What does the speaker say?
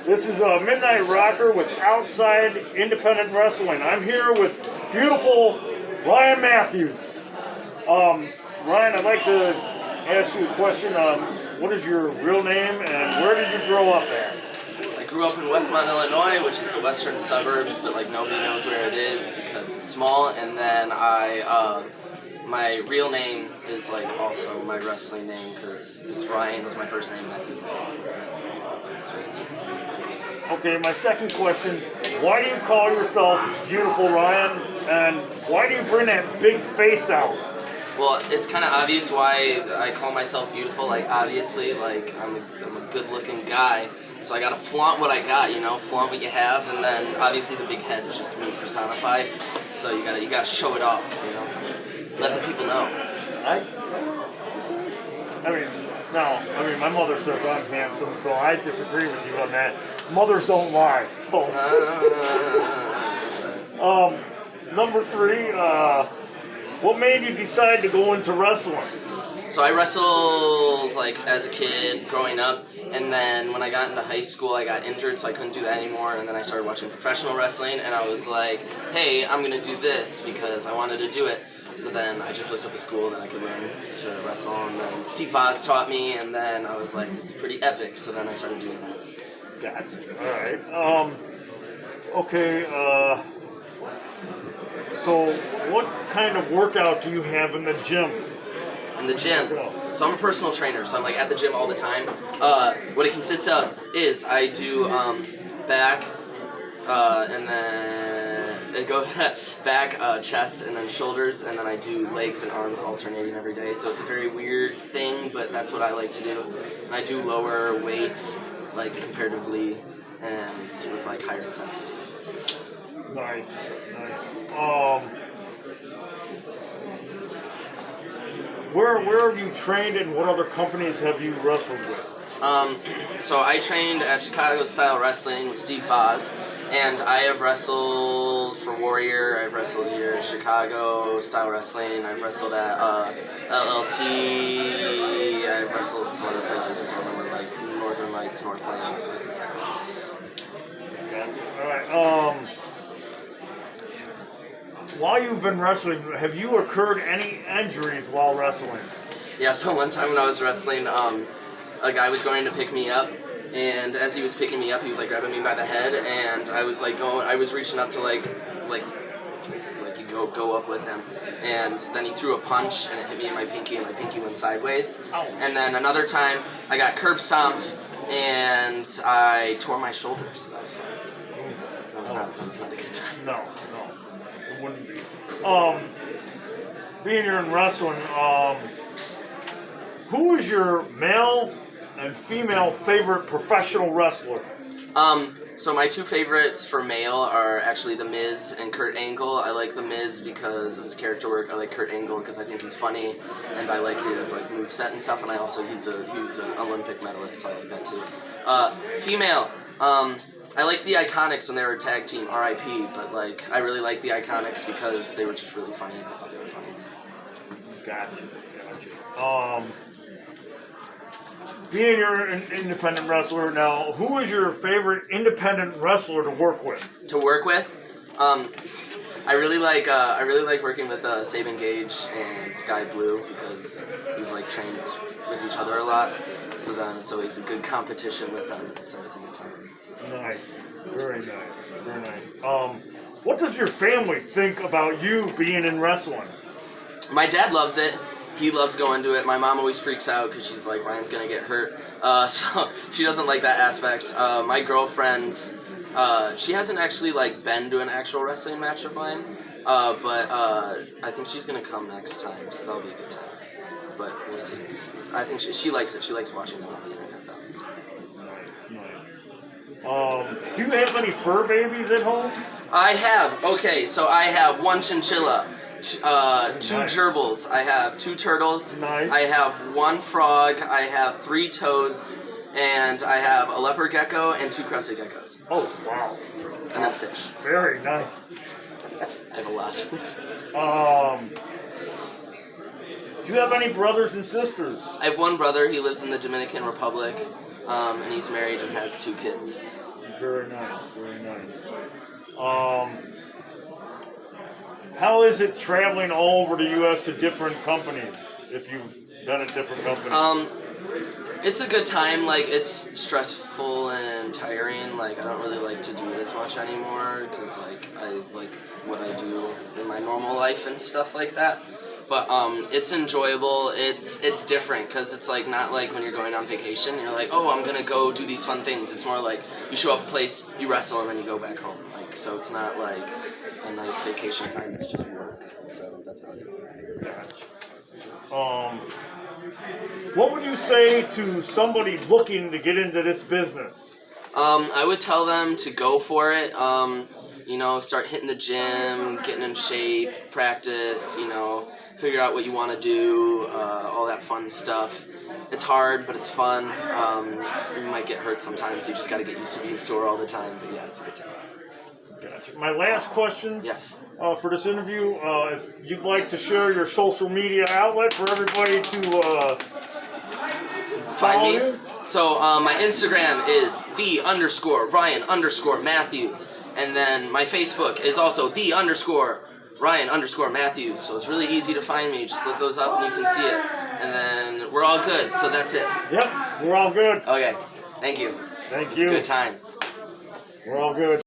This is a Midnight Rocker with Outside Independent Wrestling. I'm here with beautiful Ryan Matthews. Ryan, I'd like to ask you a question. What is your real name and where did you grow up at? I grew up in Westmont, Illinois, which is the western suburbs, but like nobody knows where it is because it's small. And then my real name is like also my wrestling name because Ryan is my first name, Matthews as well. Sweet. Okay, my second question, why do you call yourself Beautiful Ryan, and why do you bring that big face out? Well, it's kind of obvious why I call myself beautiful. Like, obviously, like, I'm a good-looking guy, so I gotta flaunt what I got, you know, flaunt what you have, and then obviously the big head is just me personified, so you gotta show it off, you know, let the people know. I mean, my mother says I'm handsome, so I disagree with you on that. Mothers don't lie, so. Number three, what made you decide to go into wrestling? So I wrestled like as a kid growing up, and then when I got into high school I got injured so I couldn't do that anymore, and then I started watching professional wrestling and I was like, hey, I'm gonna do this because I wanted to do it. So then I just looked up a school that I could learn to wrestle, and then Steve Boz taught me, and then I was like, this is pretty epic, so then I started doing that. Gotcha. Alright. Okay, so what kind of workout do you have in the gym? In the gym. So I'm a personal trainer, so I'm like at the gym all the time. What it consists of is I do back, and then it goes back, chest, and then shoulders, and then I do legs and arms alternating every day. So it's a very weird thing, but that's what I like to do. And I do lower weight, like comparatively, and with like higher intensity. Nice. Where have you trained and what other companies have you wrestled with? So I trained at Chicago Style Wrestling with Steve Boz, and I have wrestled for Warrior. I've wrestled here at Chicago Style Wrestling. I've wrestled at LLT. I've wrestled some other places. I can't remember, like Northern Lights, Northland, places like that. All right. While you've been wrestling, have you occurred any injuries while wrestling? Yeah, so one time when I was wrestling, a guy was going to pick me up, and as he was picking me up, he was like grabbing me by the head, and I was like I was reaching up to like you go up with him, and then he threw a punch, and it hit me in my pinky, and my pinky went sideways. Ouch. And then another time, I got curb stomped, and I tore my shoulder, so that was fun. That was not a good time. No, it wouldn't be. Being here in wrestling, who is your male and female favorite professional wrestler? So my two favorites for male are actually The Miz and Kurt Angle. I like The Miz because of his character work. I like Kurt Angle because I think he's funny, and I like his like moveset and stuff. And I also he was an Olympic medalist, so I like that too. Female, I like the Iconics when they were a tag team, R.I.P. But like I really like the Iconics because they were just really funny. I thought they were funny. Gotcha. Being you're an independent wrestler now, who is your favorite independent wrestler to work with? To work with, I really like working with Sabin Gage and Sky Blue because we've like trained with each other a lot. So then it's always a good competition with them. It's always a good time. Nice, very nice. What does your family think about you being in wrestling? My dad loves it. He loves going to it. My mom always freaks out because she's like, Ryan's gonna get hurt. So she doesn't like that aspect. My girlfriend, she hasn't actually like been to an actual wrestling match of mine, but I think she's gonna come next time, so that'll be a good time. But we'll see. I think she likes it. She likes watching them on the internet though. Nice. Do you have any fur babies at home? I have. Okay, so I have one chinchilla. Two gerbils. I have two turtles. Nice. I have one frog. I have 3 toads, and I have a leopard gecko and 2 crested geckos. Oh wow! And then fish. Very nice. I have a lot. Do you have any brothers and sisters? I have one brother. He lives in the Dominican Republic, and he's married and has 2 kids. Very nice, very nice. How is it traveling all over the U.S. to different companies? If you've been at different companies. It's a good time. Like, it's stressful and tiring. Like, I don't really like to do it as much anymore because, like, I like what I do in my normal life and stuff like that. But it's enjoyable. It's different because it's like not like when you're going on vacation. You're like, oh, I'm gonna go do these fun things. It's more like you show up a place, you wrestle, and then you go back home. Like, so it's not like a nice vacation time. It's just work. So that's how it is. What would you say to somebody looking to get into this business? I would tell them to go for it. You know, start hitting the gym, getting in shape, practice, you know, figure out what you want to do, all that fun stuff. It's hard, but it's fun. You might get hurt sometimes, so you just got to get used to being sore all the time. But yeah, it's a good time. Gotcha. My last question Yes. For this interview, if you'd like to share your social media outlet for everybody to Find follow me. you. So my Instagram is _Ryan_Matthews. And then my Facebook is also _Ryan_Matthews. So it's really easy to find me. Just look those up and you can see it. And then we're all good. So that's it. Yep, we're all good. Okay. Thank you. Thank It's you. a good time. We're all good.